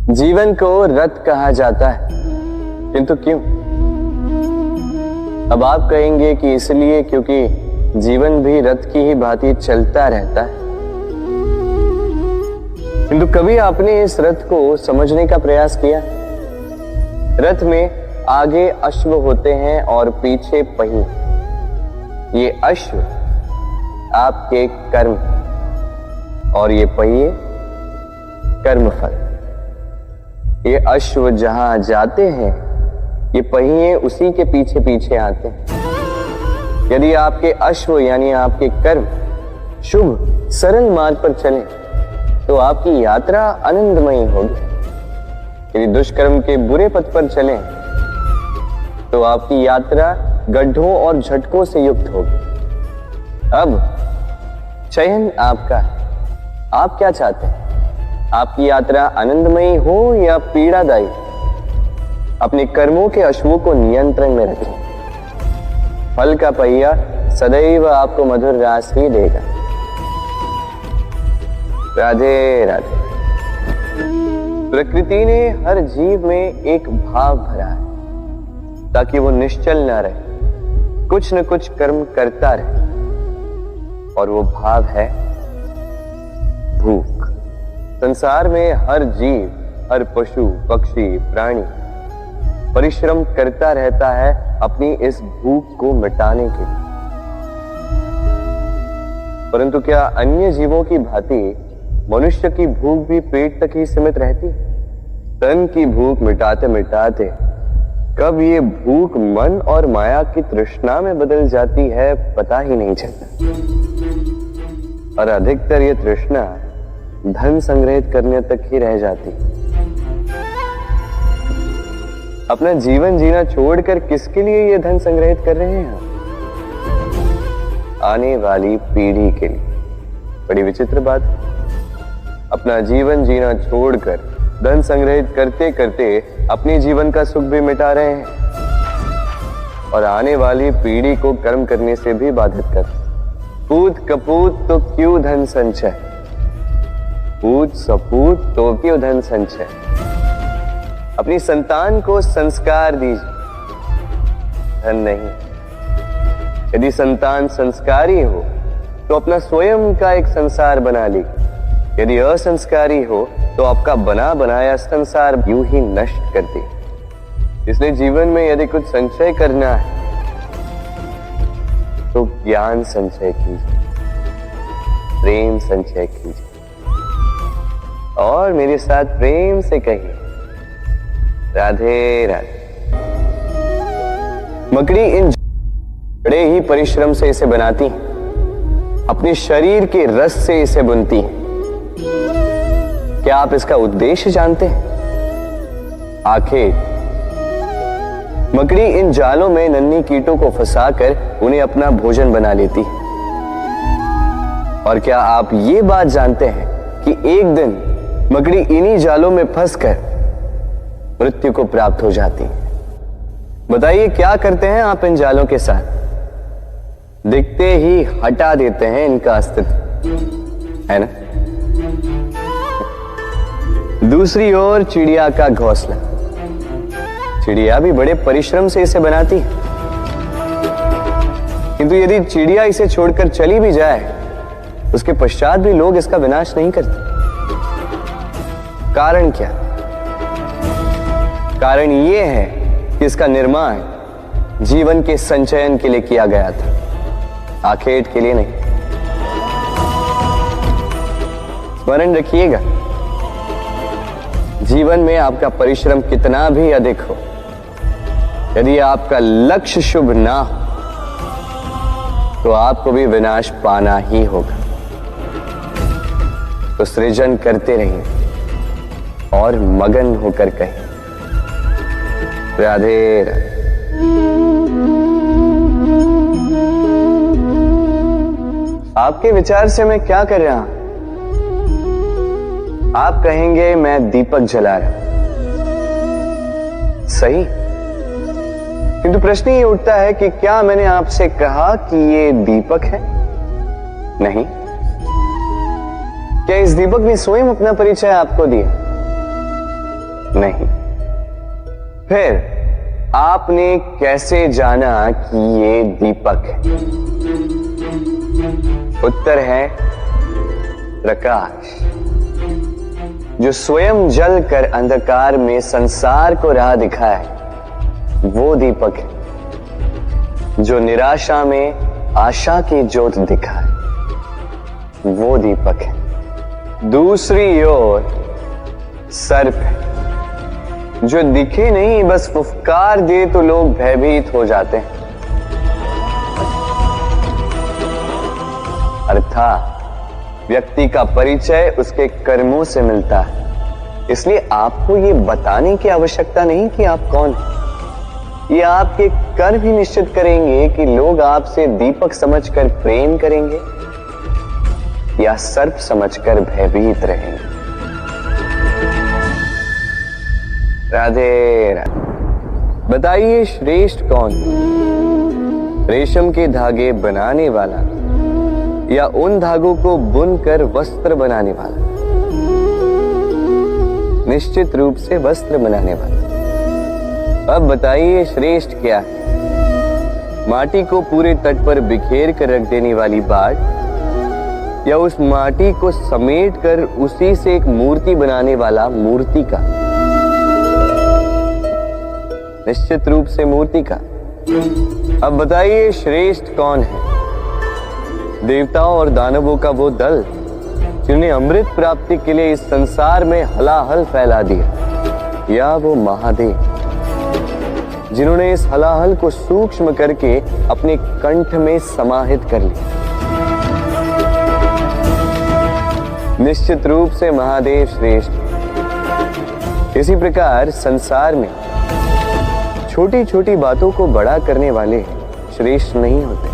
जीवन को रथ कहा जाता है, किंतु क्यों? अब आप कहेंगे कि इसलिए क्योंकि जीवन भी रथ की ही भांति चलता रहता है। किंतु कभी आपने इस रथ को समझने का प्रयास किया? रथ में आगे अश्व होते हैं और पीछे पहिए। ये अश्व आपके कर्म और ये पहिए कर्मफल। ये अश्व जहां जाते हैं, ये पहिए उसी के पीछे पीछे आते हैं। यदि आपके अश्व यानी आपके कर्म शुभ सरल मार्ग पर चलें, तो आपकी यात्रा आनंदमयी होगी। यदि दुष्कर्म के बुरे पथ पर चलें, तो आपकी यात्रा गड्ढों और झटकों से युक्त होगी। अब चयन आपका है, आप क्या चाहते हैं? आपकी यात्रा आनंदमयी हो या पीड़ादायी? अपने कर्मों के अश्वों को नियंत्रण में रखें। फल का पहिया सदैव आपको मधुर रास ही देगा। राधे राधे। प्रकृति ने हर जीव में एक भाव भरा है ताकि वो निश्चल ना रहे, कुछ न कुछ कर्म करता रहे, और वो भाव है भूख। संसार में हर जीव, हर पशु पक्षी प्राणी परिश्रम करता रहता है अपनी इस भूख को मिटाने के लिए। परंतु क्या अन्य जीवों की भांति मनुष्य की भूख भी पेट तक ही सीमित रहती? तन की भूख मिटाते मिटाते कब ये भूख मन और माया की तृष्णा में बदल जाती है, पता ही नहीं चलता। और अधिकतर ये तृष्णा धन संग्रहित करने तक ही रह जाती। अपना जीवन जीना छोड़कर किसके लिए ये धन संग्रहित कर रहे हैं? आने वाली पीढ़ी के लिए। बड़ी विचित्र बात। अपना जीवन जीना छोड़कर धन संग्रहित करते करते अपने जीवन का सुख भी मिटा रहे हैं और आने वाली पीढ़ी को कर्म करने से भी बाधित कर। पूत कपूत तो क्यों धन संचय, पूत सपूत तो क्यों धन संचय। अपनी संतान को संस्कार दीजिए, धन नहीं। यदि संतान संस्कारी हो तो अपना स्वयं का एक संसार बना ली। यदि असंस्कारी हो तो आपका बना बनाया संसार यूं ही नष्ट कर दे। इसलिए जीवन में यदि कुछ संचय करना है तो ज्ञान संचय कीजिए, प्रेम संचय कीजिए, और मेरे साथ प्रेम से कहिए राधे राधे। मकड़ी इन बड़े ही परिश्रम से इसे बनाती है, अपने शरीर के रस से इसे बुनती है। क्या आप इसका उद्देश्य जानते हैं? आखिर मकड़ी इन जालों में नन्ही कीटों को फंसाकर उन्हें अपना भोजन बना लेती है। और क्या आप ये बात जानते हैं कि एक दिन मकड़ी इन्हीं जालों में फंसकर मृत्यु को प्राप्त हो जाती है? बताइए क्या करते हैं आप इन जालों के साथ? दिखते ही हटा देते हैं इनका अस्तित्व, है ना? दूसरी ओर चिड़िया का घोंसला। चिड़िया भी बड़े परिश्रम से इसे बनाती है, किंतु यदि चिड़िया इसे छोड़कर चली भी जाए, उसके पश्चात भी लोग इसका विनाश नहीं करते। कारण क्या? कारण यह है कि इसका निर्माण जीवन के संचयन के लिए किया गया था, आखेट के लिए नहीं। स्मरण रखिएगा, जीवन में आपका परिश्रम कितना भी अधिक हो, यदि आपका लक्ष्य शुभ ना हो तो आपको भी विनाश पाना ही होगा। तो सृजन करते रहिए और मगन होकर कहिए राधे राधे। आपके विचार से मैं क्या कर रहा हूं? आप कहेंगे मैं दीपक जला रहा हूं, सही। किंतु प्रश्न ये उठता है कि क्या मैंने आपसे कहा कि ये दीपक है? नहीं। क्या इस दीपक ने स्वयं अपना परिचय आपको दिया? नहीं। फिर आपने कैसे जाना कि ये दीपक है? उत्तर है प्रकाश, जो स्वयं जल कर अंधकार में संसार को राह दिखाए, वो दीपक है। जो निराशा में आशा की ज्योत दिखाए, वो दीपक है। दूसरी ओर सर्प है, जो दिखे नहीं, बस फुफकार दे तो लोग भयभीत हो जाते हैं। अर्थात व्यक्ति का परिचय उसके कर्मों से मिलता है। इसलिए आपको ये बताने की आवश्यकता नहीं कि आप कौन हैं। ये आपके कर्म ही निश्चित करेंगे कि लोग आपसे दीपक समझकर प्रेम करेंगे या सर्प समझकर भयभीत रहेंगे। राधे राधे। बताइए श्रेष्ठ कौन? रेशम के धागे बनाने वाला या उन धागों को बुनकर वस्त्र बनाने वाला? निश्चित रूप से वस्त्र बनाने वाला। अब बताइए श्रेष्ठ क्या है? माटी को पूरे तट पर बिखेर कर रख देने वाली बाट या उस माटी को समेट कर उसी से एक मूर्ति बनाने वाला मूर्ति का? निश्चित रूप से मूर्ति का। अब बताइए श्रेष्ठ कौन है? देवताओं और दानवों का वो दल जिन्हें अमृत प्राप्ति के लिए इस संसार में हलाहल फैला दिया, या वो महादेव जिन्होंने इस हलाहल को सूक्ष्म करके अपने कंठ में समाहित कर लिया? निश्चित रूप से महादेव श्रेष्ठ। इसी प्रकार संसार में छोटी छोटी बातों को बड़ा करने वाले श्रेष्ठ नहीं होते,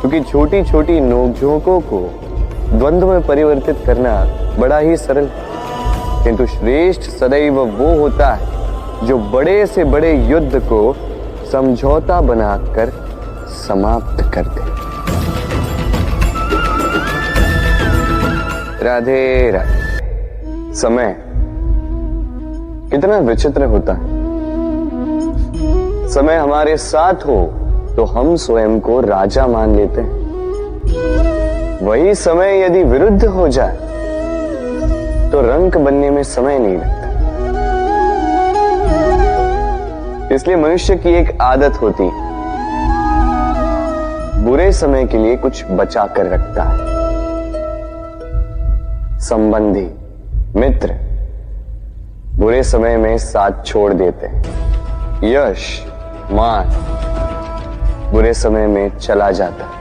क्योंकि छोटी छोटी नोकझोंकों को द्वंद्व में परिवर्तित करना बड़ा ही सरल है। किंतु श्रेष्ठ सदैव वो होता है जो बड़े से बड़े युद्ध को समझौता बनाकर समाप्त कर दे। राधे राधे। समय कितना विचित्र होता है। समय हमारे साथ हो तो हम स्वयं को राजा मान लेते हैं। वही समय यदि विरुद्ध हो जाए तो रंक बनने में समय नहीं लगता। इसलिए मनुष्य की एक आदत होती है, बुरे समय के लिए कुछ बचा कर रखता है। संबंधी, मित्र बुरे समय में साथ छोड़ देते हैं। यश, मान बुरे समय में चला जाता है।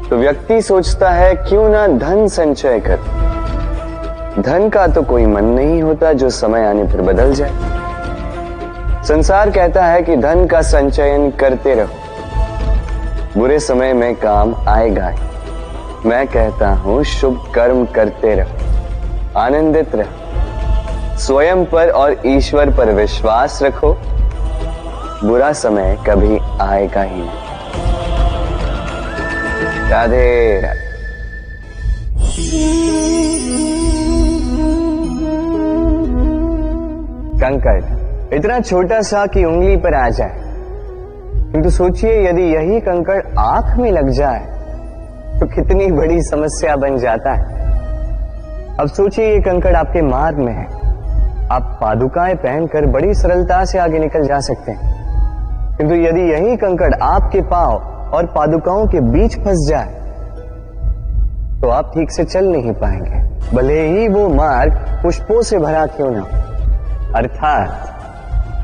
तो व्यक्ति सोचता है क्यों ना धन संचय कर। धन का तो कोई मन नहीं होता जो समय आने पर बदल जाए। संसार कहता है कि धन का संचयन करते रहो, बुरे समय में काम आएगा ही। मैं कहता हूं शुभ कर्म करते रहो, आनंदित रहो, स्वयं पर और ईश्वर पर विश्वास रखो, बुरा समय कभी आएगा ही नहीं। राधे राधे। कंकड़ इतना छोटा सा कि उंगली पर आ जाए, किंतु सोचिए यदि यही कंकड़ आंख में लग जाए तो कितनी बड़ी समस्या बन जाता है। अब सोचिए ये कंकड़ आपके मार्ग में है, आप पादुकाएं पहनकर बड़ी सरलता से आगे निकल जा सकते हैं, किंतु यदि यही कंकड़ आपके पांव और पादुकाओं के बीच फंस जाए तो आप ठीक से चल नहीं पाएंगे, भले ही वो मार्ग पुष्पों से भरा क्यों ना हो। अर्थात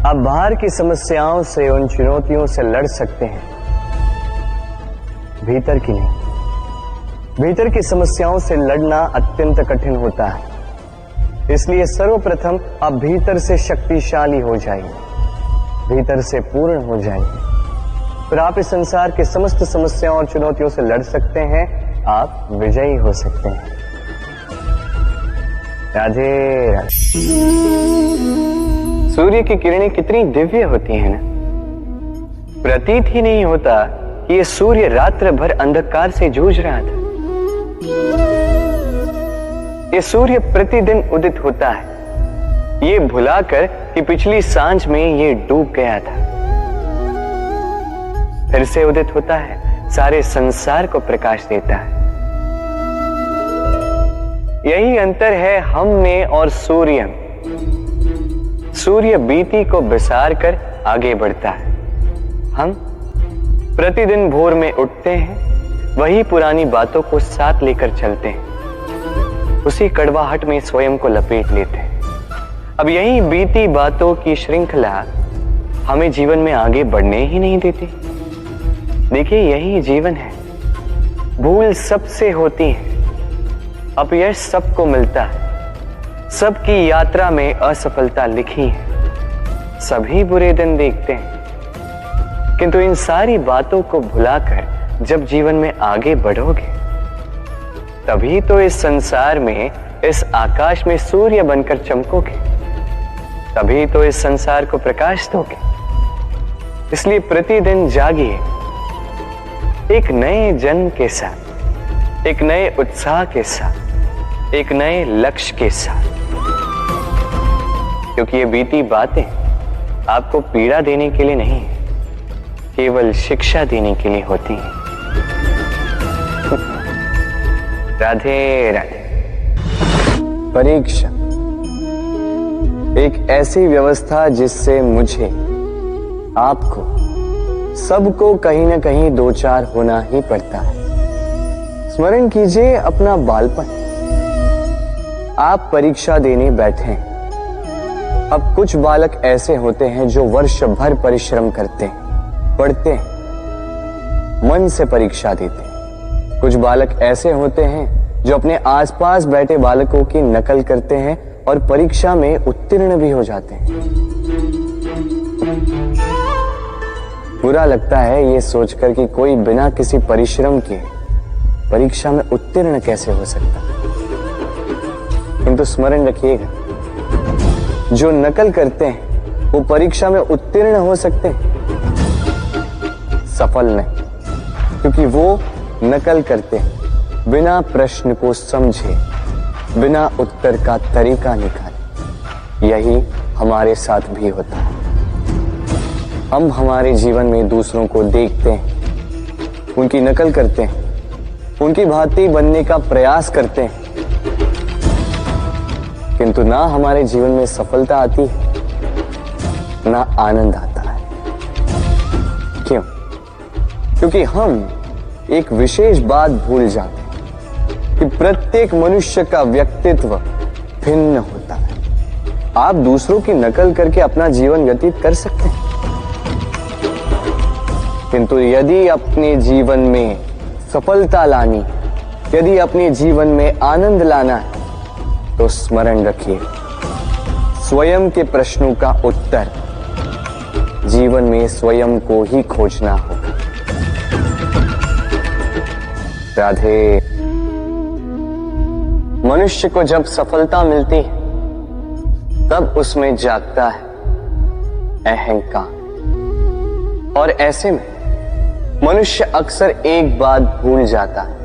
आप बाहर की समस्याओं से, उन चुनौतियों से लड़ सकते हैं, भीतर की नहीं। भीतर की समस्याओं से लड़ना अत्यंत कठिन होता है। इसलिए सर्वप्रथम आप भीतर से शक्तिशाली हो जाइए, भीतर से पूर्ण हो जाइए, फिर आप इस संसार के समस्त समस्याओं और चुनौतियों से लड़ सकते हैं, आप विजयी हो सकते हैं। राधे राधे। सूर्य की किरणें कितनी दिव्य होती हैं ना। प्रतीत ही नहीं होता कि ये सूर्य रात्र भर अंधकार से जूझ रहा था। ये सूर्य प्रतिदिन उदित होता है, ये भुलाकर कि पिछली सांझ में ये डूब गया था, फिर से उदित होता है, सारे संसार को प्रकाश देता है। यही अंतर है हम में और सूर्य में। सूर्य बीती को बिसार कर आगे बढ़ता है, हम प्रतिदिन भोर में उठते हैं, वही पुरानी बातों को साथ लेकर चलते हैं, उसी कड़वाहट में स्वयं को लपेट लेते हैं। अब यही बीती बातों की श्रृंखला हमें जीवन में आगे बढ़ने ही नहीं देती। देखिए, यही जीवन है। भूल सबसे होती है, अपयश सबको मिलता है, सबकी यात्रा में असफलता लिखी है, सभी बुरे दिन देखते हैं। किंतु इन सारी बातों को भुलाकर जब जीवन में आगे बढ़ोगे, तभी तो इस संसार में, इस आकाश में सूर्य बनकर चमकोगे, तभी तो इस संसार को प्रकाश दोगे। इसलिए प्रतिदिन जागिए, एक नए जन्म के साथ, एक नए उत्साह के साथ, एक नए लक्ष्य के साथ, क्योंकि ये बीती बातें आपको पीड़ा देने के लिए नहीं, केवल शिक्षा देने के लिए होती हैं। राधे राधे। परीक्षा एक ऐसी व्यवस्था जिससे मुझे, आपको, सबको कहीं ना कहीं दो चार होना ही पड़ता है। स्मरण कीजिए अपना बालपन। आप परीक्षा देने बैठे हैं। अब कुछ बालक ऐसे होते हैं जो वर्ष भर परिश्रम करते हैं, पढ़ते हैं, मन से परीक्षा देते हैं। कुछ बालक ऐसे होते हैं जो अपने आसपास बैठे बालकों की नकल करते हैं और परीक्षा में उत्तीर्ण भी हो जाते हैं। बुरा लगता है ये सोचकर कि कोई बिना किसी परिश्रम के परीक्षा में उत्तीर्ण कैसे हो सकता है। किंतु स्मरण रखिएगा, जो नकल करते हैं वो परीक्षा में उत्तीर्ण हो सकते हैं, सफल नहीं, क्योंकि वो नकल करते हैं बिना प्रश्न को समझे, बिना उत्तर का तरीका निकाले। यही हमारे साथ भी होता है। हम हमारे जीवन में दूसरों को देखते हैं, उनकी नकल करते हैं, उनकी भांति बनने का प्रयास करते हैं, किंतु ना हमारे जीवन में सफलता आती है, ना आनंद आता है। क्यों? क्योंकि हम एक विशेष बात भूल जाते हैं कि प्रत्येक मनुष्य का व्यक्तित्व भिन्न होता है। आप दूसरों की नकल करके अपना जीवन व्यतीत कर सकते हैं, किंतु यदि अपने जीवन में सफलता लानी, यदि अपने जीवन में आनंद लाना है, तो स्मरण रखिए, स्वयं के प्रश्नों का उत्तर जीवन में स्वयं को ही खोजना होगा। राधे। मनुष्य को जब सफलता मिलती है, तब उसमें जागता है अहंकार, और ऐसे में मनुष्य अक्सर एक बात भूल जाता है,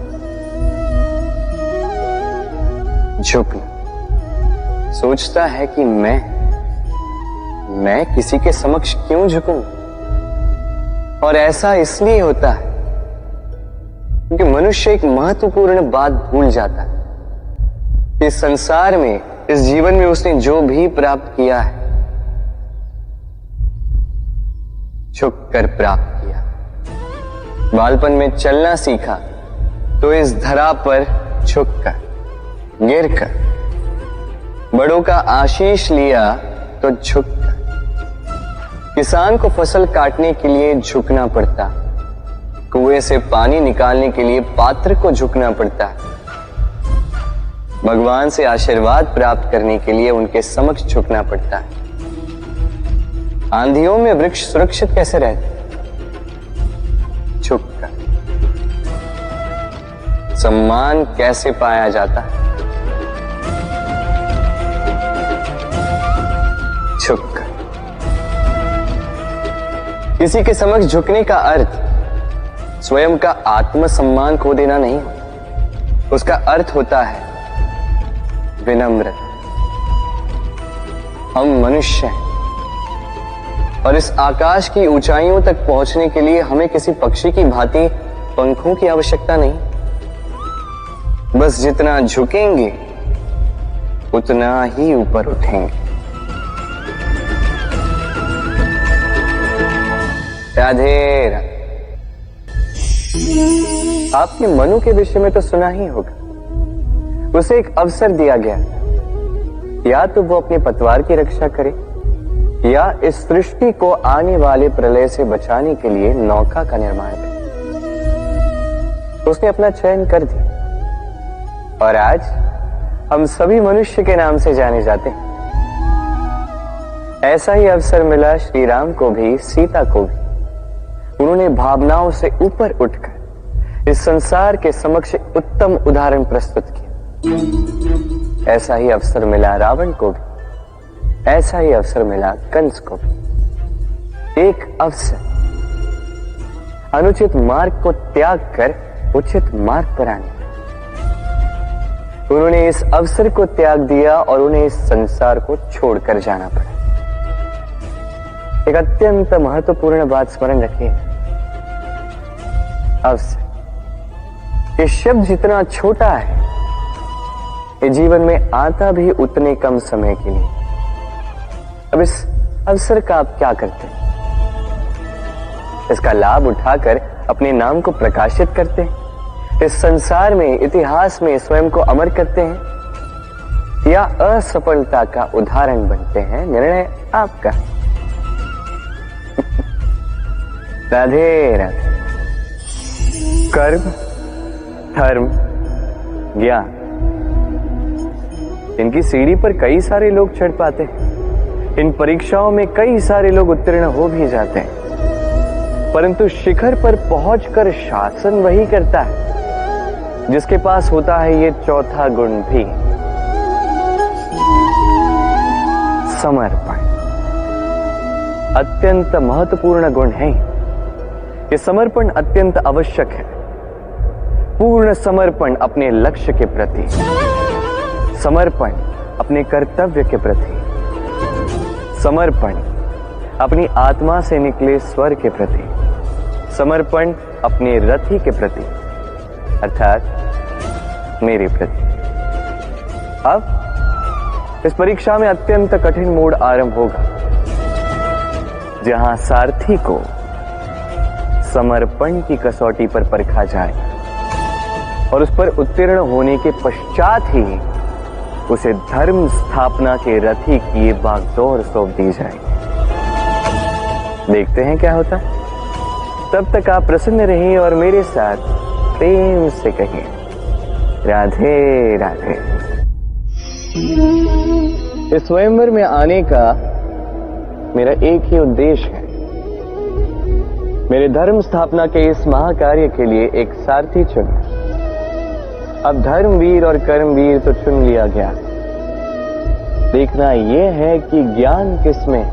झुकना। सोचता है कि मैं किसी के समक्ष क्यों झुकूं? और ऐसा इसलिए होता है क्योंकि मनुष्य एक महत्वपूर्ण बात भूल जाता है। इस संसार में, इस जीवन में उसने जो भी प्राप्त किया है, झुककर प्राप्त किया। बालपन में चलना सीखा तो इस धरा पर झुककर, गिरकर। बड़ों का आशीष लिया तो झुककर। किसान को फसल काटने के लिए झुकना पड़ता, कुएं से पानी निकालने के लिए पात्र को झुकना पड़ता है। भगवान से आशीर्वाद प्राप्त करने के लिए उनके समक्ष झुकना पड़ता है। आंधियों में वृक्ष सुरक्षित कैसे रहते? झुककर। सम्मान कैसे पाया जाता है? झुककर। किसी के समक्ष झुकने का अर्थ स्वयं का आत्मसम्मान खो देना नहीं, उसका अर्थ होता है विनम्र। हम मनुष्य हैं और इस आकाश की ऊंचाइयों तक पहुंचने के लिए हमें किसी पक्षी की भांति पंखों की आवश्यकता नहीं। बस जितना झुकेंगे उतना ही ऊपर उठेंगे। राधे राधे। आपने मनु के विषय में तो सुना ही होगा। उसे एक अवसर दिया गया, या तो वो अपने पतवार की रक्षा करे या इस सृष्टि को आने वाले प्रलय से बचाने के लिए नौका का निर्माण करे। उसने अपना चयन कर दिया और आज हम सभी मनुष्य के नाम से जाने जाते हैं। ऐसा ही अवसर मिला श्री राम को भी, सीता को भी। उन्होंने भावनाओं से ऊपर उठकर इस संसार के समक्ष उत्तम उदाहरण प्रस्तुत किया। ऐसा ही अवसर मिला रावण को भी, ऐसा ही अवसर मिला कंस को भी। एक अवसर अनुचित मार्ग को त्याग कर उचित मार्ग पर आने। उन्होंने इस अवसर को त्याग दिया और उन्हें इस संसार को छोड़कर जाना पड़ा। एक अत्यंत महत्वपूर्ण बात स्मरण रखिए, अवसर। ये शब्द जितना छोटा है, ये जीवन में आता भी उतने कम समय के लिए। अब इस अवसर का आप क्या करते हैं? इसका लाभ उठाकर अपने नाम को प्रकाशित करते हैं, इस संसार में, इतिहास में स्वयं को अमर करते हैं, या असफलता का उदाहरण बनते हैं? निर्णय आपका। राधे राधे। कर्म, धर्म, ज्ञान, इनकी सीढ़ी पर कई सारे लोग चढ़ पाते हैं। इन परीक्षाओं में कई सारे लोग उत्तीर्ण हो भी जाते हैं, परंतु शिखर पर पहुंचकर शासन वही करता है जिसके पास होता है ये चौथा गुण भी, समर्पण। अत्यंत महत्वपूर्ण गुण है ये समर्पण, अत्यंत आवश्यक है। पूर्ण समर्पण अपने लक्ष्य के प्रति, समर्पण अपने कर्तव्य के प्रति, समर्पण अपनी आत्मा से निकले स्वर के प्रति, समर्पण अपने रथी के प्रति, अर्थात मेरे प्रति। अब इस परीक्षा में अत्यंत कठिन मोड़ आरंभ होगा, जहां सारथी को समर्पण की कसौटी पर परखा जाए और उस पर उत्तीर्ण होने के पश्चात ही उसे धर्म स्थापना के रथी की ये बागडोर सौंप दी जाए। देखते हैं क्या होता है। तब तक आप प्रसन्न रहिए और मेरे साथ प्रेम से कहिए राधे राधे। इस स्वयंवर में आने का मेरा एक ही उद्देश्य है, मेरे धर्म स्थापना के इस महाकार्य के लिए एक सारथी चुनना। अब धर्मवीर और कर्मवीर तो चुन लिया गया, देखना यह है कि ज्ञान किसमें,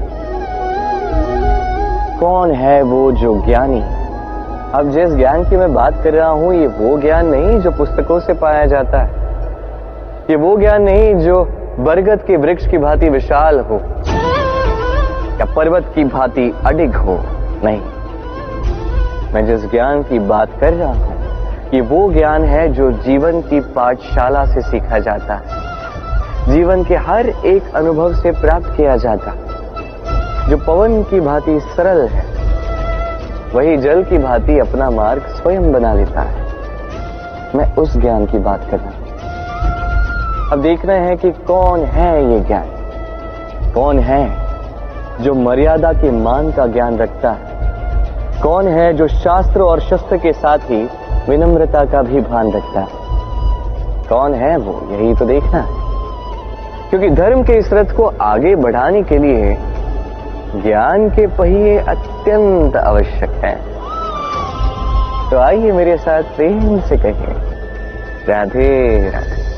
कौन है वो जो ज्ञानी। अब जिस ज्ञान की मैं बात कर रहा हूं, ये वो ज्ञान नहीं जो पुस्तकों से पाया जाता है, ये वो ज्ञान नहीं जो बरगद के वृक्ष की भांति विशाल हो या पर्वत की भांति अडिग हो, नहीं। मैं जिस ज्ञान की बात कर रहा हूं, ये वो ज्ञान है जो जीवन की पाठशाला से सीखा जाता है, जीवन के हर एक अनुभव से प्राप्त किया जाता, जो पवन की भांति सरल है, वही जल की भांति अपना मार्ग स्वयं बना लेता है। मैं उस ज्ञान की बात कर रहा हूं। अब देखना है कि कौन है ये ज्ञान, कौन है जो मर्यादा के मान का ज्ञान रखता है, कौन है जो शास्त्र और शस्त्र के साथ ही विनम्रता का भी भान रखता है। कौन है वो, यही तो देखना है। क्योंकि धर्म के इस रथ को आगे बढ़ाने के लिए ज्ञान के पहिए अत्यंत आवश्यक हैं। तो आइए मेरे साथ प्रेम से कहिए राधे राधे।